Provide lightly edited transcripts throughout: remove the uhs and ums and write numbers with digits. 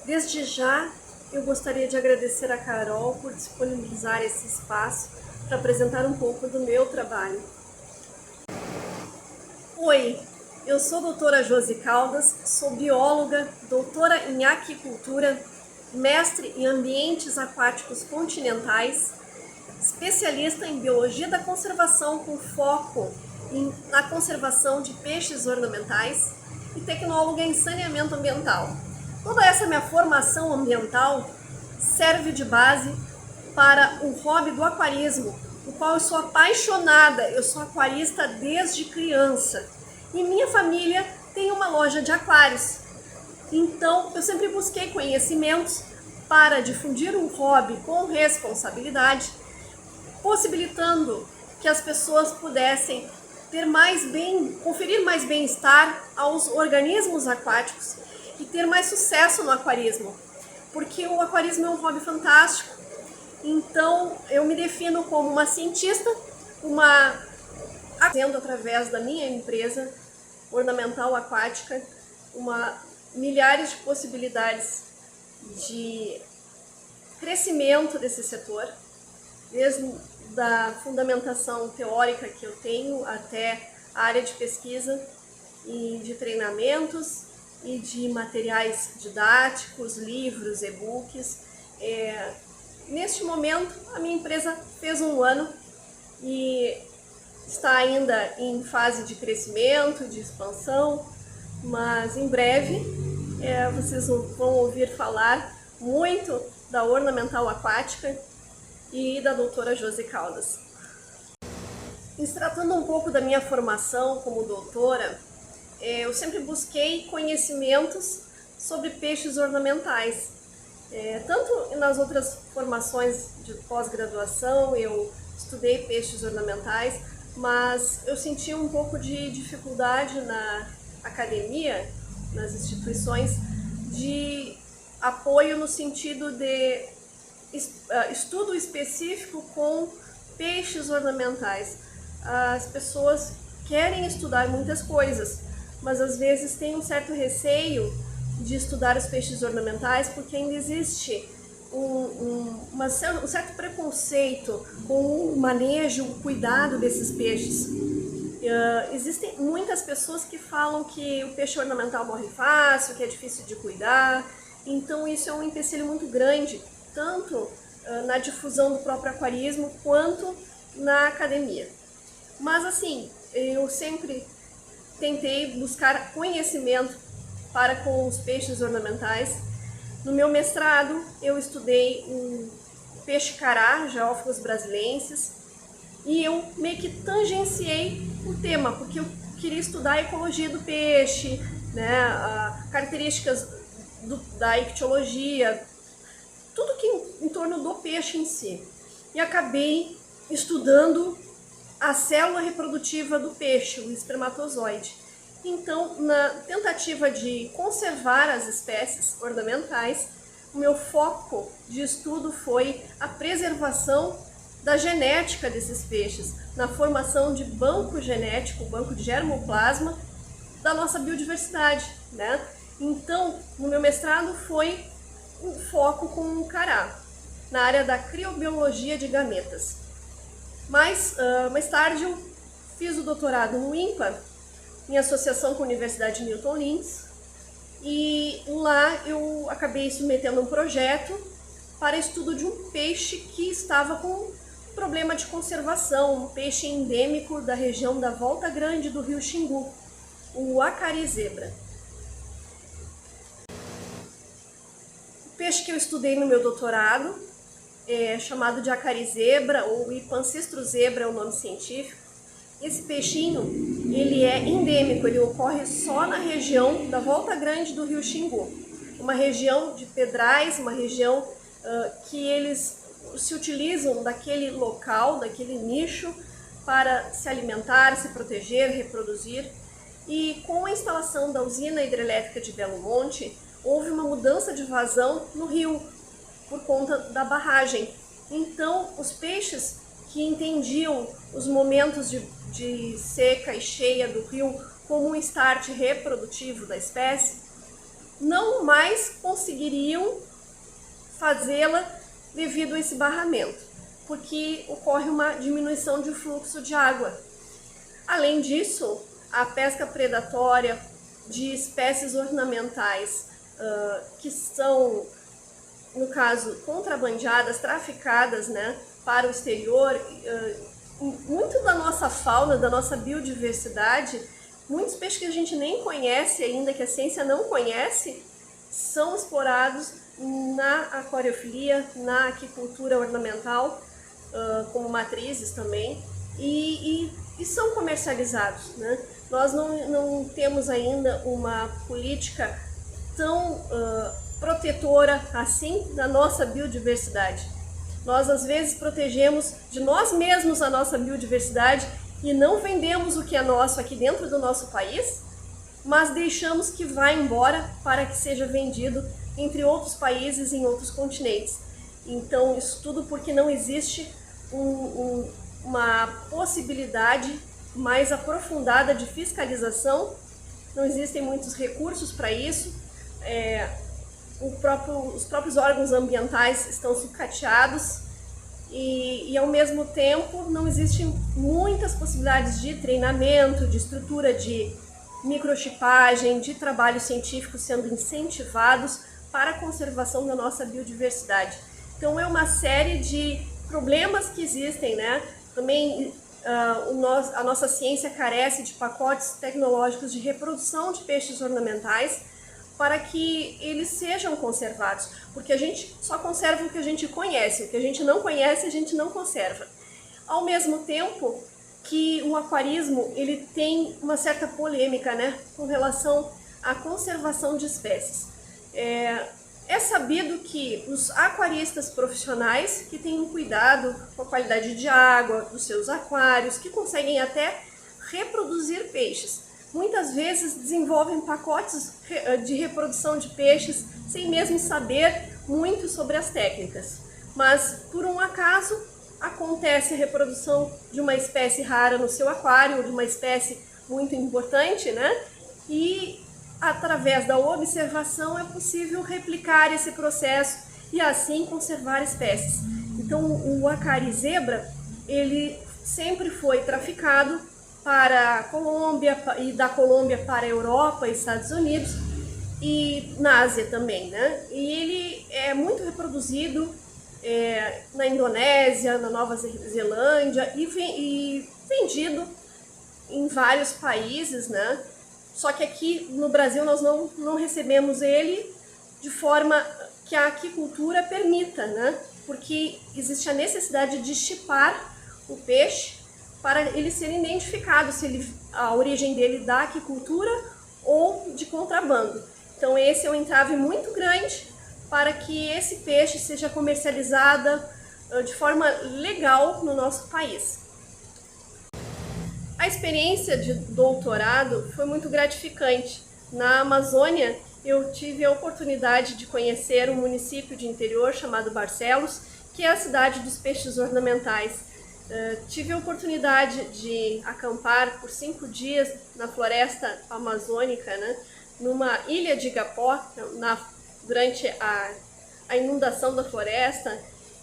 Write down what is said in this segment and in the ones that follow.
Desde já, eu gostaria de agradecer a Carol por disponibilizar esse espaço para apresentar um pouco do meu trabalho. Oi, eu sou a doutora Josi Caldas, sou bióloga, doutora em aquicultura, mestre em ambientes aquáticos continentais, especialista em biologia da conservação com foco na conservação de peixes ornamentais e tecnóloga em saneamento ambiental. Toda essa minha formação ambiental serve de base para o hobby do aquarismo, o qual eu sou apaixonada, eu sou aquarista desde criança. E minha família tem uma loja de aquários. Então, eu sempre busquei conhecimentos para difundir um hobby com responsabilidade, possibilitando que as pessoas pudessem conferir mais bem-estar aos organismos aquáticos e ter mais sucesso no aquarismo, porque o aquarismo é um hobby fantástico. Então eu me defino como uma cientista, fazendo através da minha empresa ornamental aquática, milhares de possibilidades de crescimento desse setor, desde da fundamentação teórica que eu tenho até a área de pesquisa e de treinamentos e de materiais didáticos, livros, e-books. Neste momento, a minha empresa fez 1 ano e está ainda em fase de crescimento, de expansão, mas em breve vocês vão ouvir falar muito da ornamental aquática e da doutora Josi Caldas. E se tratando um pouco da minha formação como doutora, eu sempre busquei conhecimentos sobre peixes ornamentais. Tanto nas outras formações de pós-graduação eu estudei peixes ornamentais, mas eu senti um pouco de dificuldade na academia, nas instituições, de apoio no sentido de estudo específico com peixes ornamentais. As pessoas querem estudar muitas coisas, mas às vezes tem um certo receio de estudar os peixes ornamentais porque ainda existe um certo preconceito com o manejo, o cuidado desses peixes. Existem muitas pessoas que falam que o peixe ornamental morre fácil, que é difícil de cuidar, então isso é um empecilho muito grande, tanto na difusão do próprio aquarismo quanto na academia. Mas assim, eu sempre tentei buscar conhecimento para com os peixes ornamentais. No meu mestrado, eu estudei o peixe-cará, Geófagos brasilensis, e eu meio que tangenciei o tema, porque eu queria estudar a ecologia do peixe, né, características da ictiologia, tudo que em torno do peixe em si. E acabei estudando a célula reprodutiva do peixe, o espermatozoide. Então, na tentativa de conservar as espécies ornamentais, o meu foco de estudo foi a preservação da genética desses peixes, na formação de banco genético, banco de germoplasma da nossa biodiversidade, né? Então, no meu mestrado foi um foco com o cará, na área da criobiologia de gametas. Mas, mais tarde, eu fiz o doutorado no INPA, em associação com a Universidade Newton Lins, e lá eu acabei submetendo um projeto para estudo de um peixe que estava com problema de conservação, um peixe endêmico da região da Volta Grande do Rio Xingu, o acarizebra. O peixe que eu estudei no meu doutorado é chamado de acarizebra, ou Ipancistro-zebra é o nome científico. Esse peixinho, ele é endêmico, ele ocorre só na região da Volta Grande do Rio Xingu, uma região de pedrais, uma região que eles se utilizam daquele local, daquele nicho, para se alimentar, se proteger, reproduzir. E com a instalação da usina hidrelétrica de Belo Monte, houve uma mudança de vazão no rio, por conta da barragem. Então, os peixes que entendiam os momentos de seca e cheia do rio como um start reprodutivo da espécie, não mais conseguiriam fazê-la devido a esse barramento, porque ocorre uma diminuição de fluxo de água. Além disso, a pesca predatória de espécies ornamentais que são, no caso, contrabandeadas, traficadas, né, para o exterior, muito da nossa fauna, da nossa biodiversidade, muitos peixes que a gente nem conhece ainda, que a ciência não conhece, são explorados na aquariofilia, na aquicultura ornamental, como matrizes também, e são comercializados, né? Nós não temos ainda uma política tão protetora assim da nossa biodiversidade. Nós às vezes protegemos de nós mesmos a nossa biodiversidade e não vendemos o que é nosso aqui dentro do nosso país, mas deixamos que vá embora para que seja vendido entre outros países e em outros continentes. Então, isso tudo porque não existe uma possibilidade mais aprofundada de fiscalização, não existem muitos recursos para isso, os próprios órgãos ambientais estão sucateados e ao mesmo tempo não existem muitas possibilidades de treinamento, de estrutura de microchipagem, de trabalho científico sendo incentivados para a conservação da nossa biodiversidade. Então é uma série de problemas que existem, né? Também a nossa ciência carece de pacotes tecnológicos de reprodução de peixes ornamentais para que eles sejam conservados, porque a gente só conserva o que a gente conhece, o que a gente não conhece a gente não conserva. Ao mesmo tempo que o aquarismo ele tem uma certa polêmica, né, com relação à conservação de espécies. É sabido que os aquaristas profissionais que têm um cuidado com a qualidade de água dos seus aquários, que conseguem até reproduzir peixes, muitas vezes desenvolvem pacotes de reprodução de peixes sem mesmo saber muito sobre as técnicas. Mas, por um acaso, acontece a reprodução de uma espécie rara no seu aquário, de uma espécie muito importante, né? E através da observação é possível replicar esse processo e assim conservar espécies. Então o acari zebra, ele sempre foi traficado para a Colômbia e da Colômbia para a Europa e Estados Unidos e na Ásia também, né? E ele é muito reproduzido na Indonésia, na Nova Zelândia e vendido em vários países, né? Só que aqui no Brasil nós não recebemos ele de forma que a aquicultura permita, né? Porque existe a necessidade de chipar o peixe para ele ser identificado, se a origem dele da aquicultura ou de contrabando. Então esse é um entrave muito grande para que esse peixe seja comercializado de forma legal no nosso país. A experiência de doutorado foi muito gratificante. Na Amazônia, eu tive a oportunidade de conhecer um município de interior chamado Barcelos, que é a cidade dos peixes ornamentais. Tive a oportunidade de acampar por 5 dias na floresta amazônica, né, numa ilha de Igapó, durante a inundação da floresta,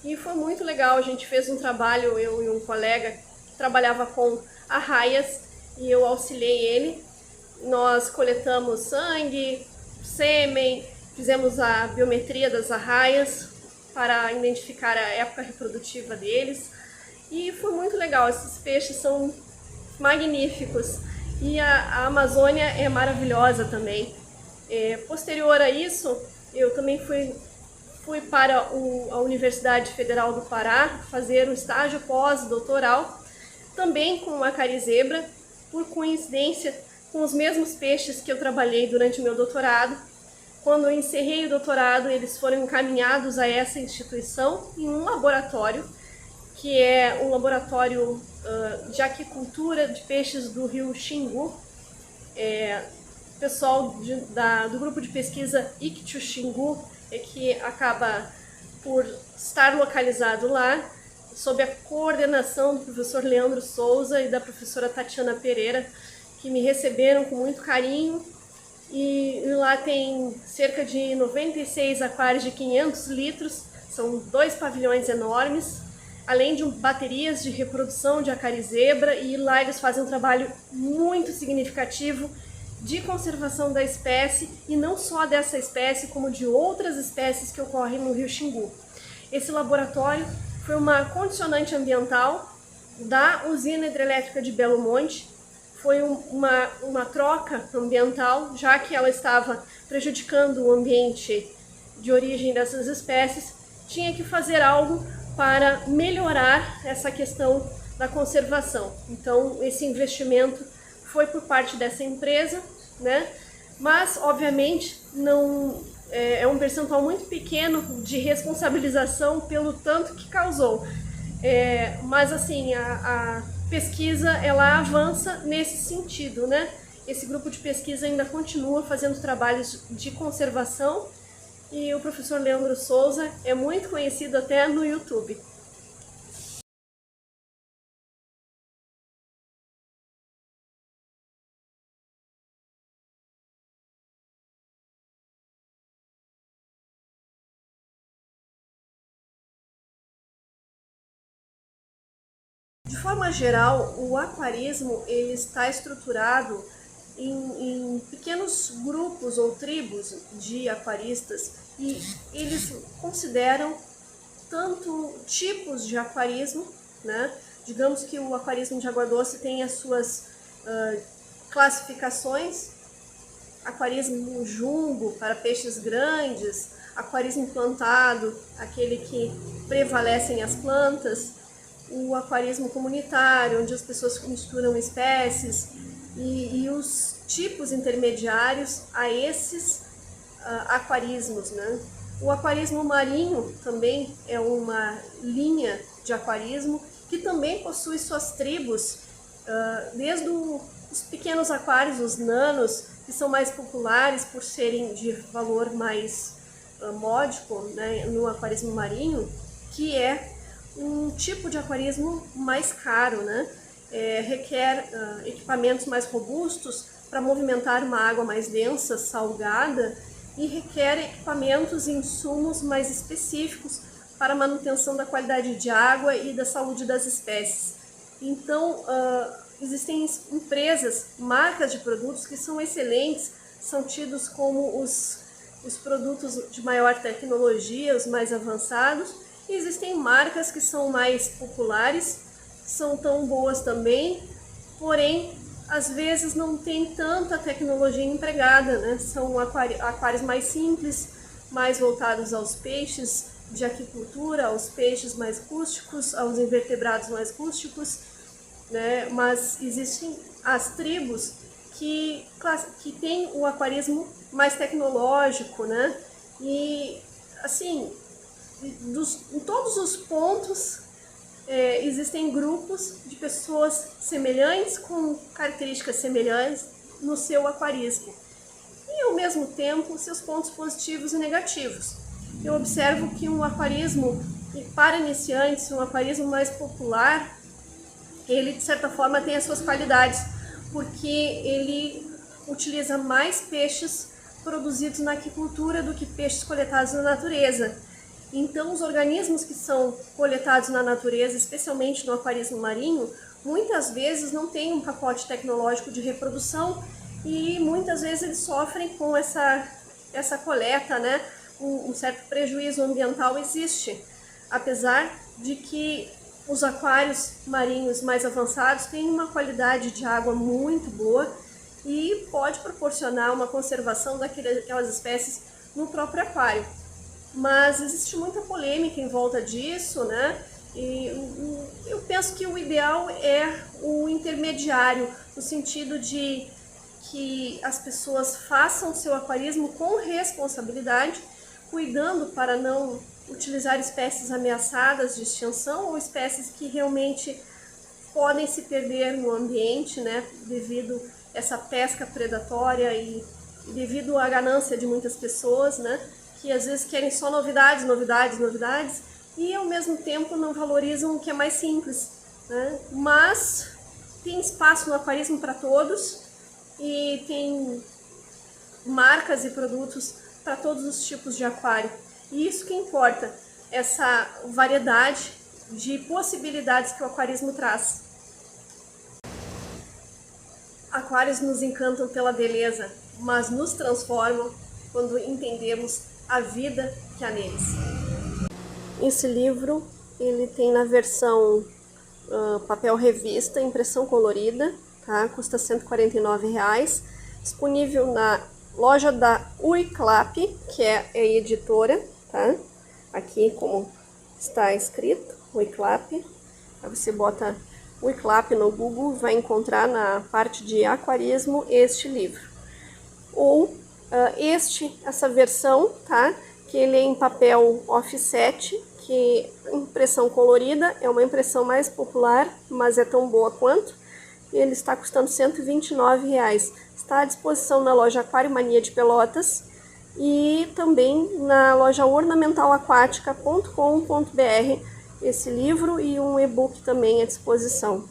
e foi muito legal. A gente fez um trabalho, eu e um colega que trabalhava com arraias, e eu auxiliei ele. Nós coletamos sangue, sêmen, fizemos a biometria das arraias para identificar a época reprodutiva deles, e foi muito legal. Esses peixes são magníficos e a Amazônia é maravilhosa também. Posterior a isso, eu também fui para a Universidade Federal do Pará fazer um estágio pós-doutoral, também com o acari zebra, por coincidência com os mesmos peixes que eu trabalhei durante o meu doutorado. Quando eu encerrei o doutorado, eles foram encaminhados a essa instituição em um laboratório, que é um laboratório de aquicultura de peixes do rio Xingu. O pessoal do grupo de pesquisa Ictio-Xingu que acaba por estar localizado lá, sob a coordenação do professor Leandro Souza e da professora Tatiana Pereira, que me receberam com muito carinho e lá tem cerca de 96 aquários de 500 litros, são 2 pavilhões enormes, além de baterias de reprodução de acarizebra, e lá eles fazem um trabalho muito significativo de conservação da espécie, e não só dessa espécie, como de outras espécies que ocorrem no Rio Xingu. Esse laboratório foi uma condicionante ambiental da usina hidrelétrica de Belo Monte. Foi uma troca ambiental, já que ela estava prejudicando o ambiente de origem dessas espécies, tinha que fazer algo para melhorar essa questão da conservação. Então, esse investimento foi por parte dessa empresa, né? Mas, obviamente, não é um percentual muito pequeno de responsabilização pelo tanto que causou. Mas, assim, a pesquisa, ela avança nesse sentido, né? Esse grupo de pesquisa ainda continua fazendo trabalhos de conservação, e o professor Leandro Souza é muito conhecido até no YouTube. De forma geral, o aquarismo ele está estruturado em pequenos grupos ou tribos de aquaristas, e eles consideram tanto tipos de aquarismo, né? Digamos que o aquarismo de água doce tem as suas classificações: aquarismo jumbo para peixes grandes, aquarismo plantado, aquele que prevalecem as plantas, o aquarismo comunitário, onde as pessoas misturam espécies, e os tipos intermediários a esses aquarismos, né? O aquarismo marinho também é uma linha de aquarismo que também possui suas tribos, desde os pequenos aquários, os nanos, que são mais populares por serem de valor mais módico, né, no aquarismo marinho, que é um tipo de aquarismo mais caro, né? Requer equipamentos mais robustos para movimentar uma água mais densa, salgada, e requer equipamentos e insumos mais específicos para a manutenção da qualidade de água e da saúde das espécies. Então, existem empresas, marcas de produtos que são excelentes, são tidos como os produtos de maior tecnologia, os mais avançados, e existem marcas que são mais populares, são tão boas também, porém, às vezes não tem tanta tecnologia empregada, né? São aquários mais simples, mais voltados aos peixes de aquicultura, aos peixes mais rústicos, aos invertebrados mais rústicos, né? Mas existem as tribos que têm o aquarismo mais tecnológico, né? E, assim, em todos os pontos existem grupos de pessoas semelhantes, com características semelhantes no seu aquarismo, e ao mesmo tempo seus pontos positivos e negativos. Eu observo que um aquarismo para iniciantes, um aquarismo mais popular, ele de certa forma tem as suas qualidades, porque ele utiliza mais peixes produzidos na aquicultura do que peixes coletados na natureza. Então, os organismos que são coletados na natureza, especialmente no aquarismo marinho, muitas vezes não têm um pacote tecnológico de reprodução, e muitas vezes eles sofrem com essa coleta, né? Um certo prejuízo ambiental existe, apesar de que os aquários marinhos mais avançados têm uma qualidade de água muito boa e pode proporcionar uma conservação daquelas espécies no próprio aquário. Mas existe muita polêmica em volta disso, né? E eu penso que o ideal é o intermediário, no sentido de que as pessoas façam seu aquarismo com responsabilidade, cuidando para não utilizar espécies ameaçadas de extinção ou espécies que realmente podem se perder no ambiente, né? Devido a essa pesca predatória e devido à ganância de muitas pessoas, né? Que às vezes querem só novidades, e ao mesmo tempo não valorizam o que é mais simples, né? Mas tem espaço no aquarismo para todos, e tem marcas e produtos para todos os tipos de aquário. E isso que importa, essa variedade de possibilidades que o aquarismo traz. Aquários nos encantam pela beleza, mas nos transformam quando entendemos a vida que há neles. Esse livro ele tem na versão papel revista, impressão colorida, tá? Custa R$ 149,00, disponível na loja da Uiclap, que é a editora, tá? Aqui como está escrito, Uiclap. Aí você bota Uiclap no Google, vai encontrar na parte de aquarismo este livro. Ou essa versão, tá? Que ele é em papel offset, que impressão colorida é uma impressão mais popular, mas é tão boa quanto. Ele está custando R$ 129,00. Está à disposição na loja Aquário Mania de Pelotas e também na loja ornamentalaquatica.com.br. Esse livro e um e-book também à disposição.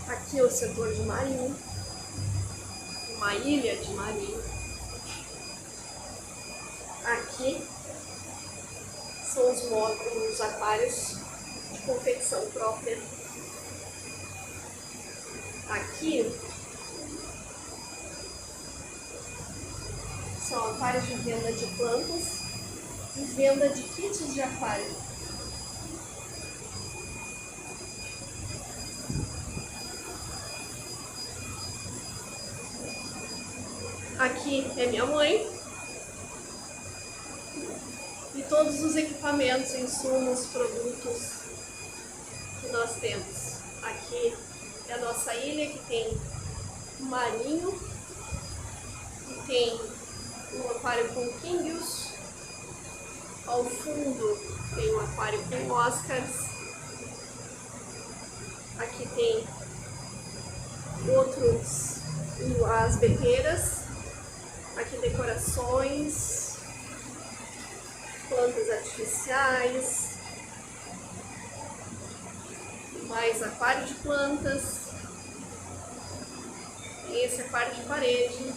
Aqui é o setor de marinho, uma ilha de marinho. Aqui são os módulos, os aquários de confecção própria. Aqui são aquários de venda de plantas e venda de kits de aquário. Aqui é minha mãe e todos os equipamentos, insumos, produtos que nós temos. Aqui é a nossa ilha, que tem um marinho, que tem um aquário com kingios. Ao fundo tem um aquário com Oscars. Aqui tem outros, as beteiras. Aqui decorações, plantas artificiais, mais aquário de plantas, esse aquário de parede,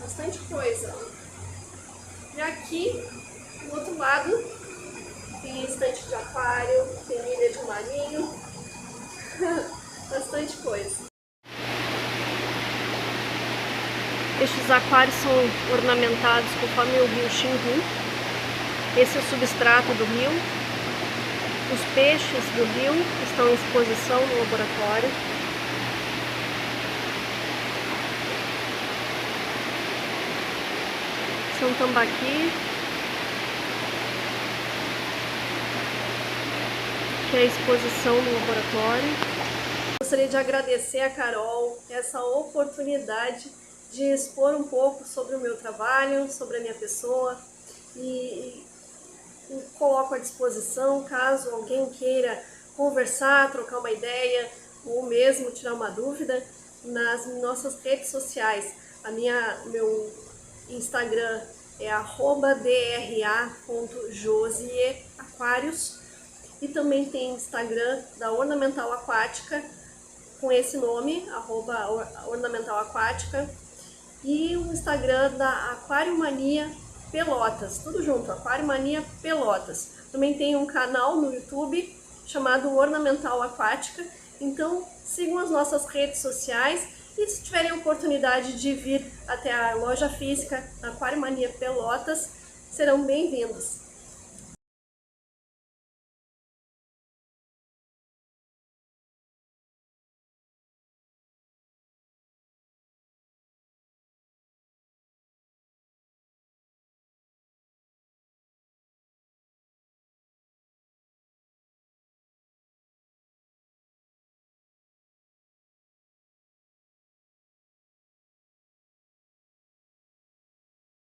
bastante coisa. E aqui, do outro lado, tem estante de aquário, tem ilha de marinho, bastante coisa. Estes aquários são ornamentados conforme o rio Xingu. Esse é o substrato do rio. Os peixes do rio estão em exposição no laboratório. São tambaqui, que é a exposição no laboratório. Gostaria de agradecer a Carol essa oportunidade de expor um pouco sobre o meu trabalho, sobre a minha pessoa e coloco à disposição caso alguém queira conversar, trocar uma ideia ou mesmo tirar uma dúvida nas nossas redes sociais. Meu Instagram é @dra.josieaquarios e também tem Instagram da Ornamental Aquática com esse nome, @ornamentalaquática. E o Instagram da Aquário Mania Pelotas, tudo junto, Aquário Mania Pelotas. Também tem um canal no YouTube chamado Ornamental Aquática, então sigam as nossas redes sociais e se tiverem a oportunidade de vir até a loja física Aquário Mania Pelotas, serão bem-vindos.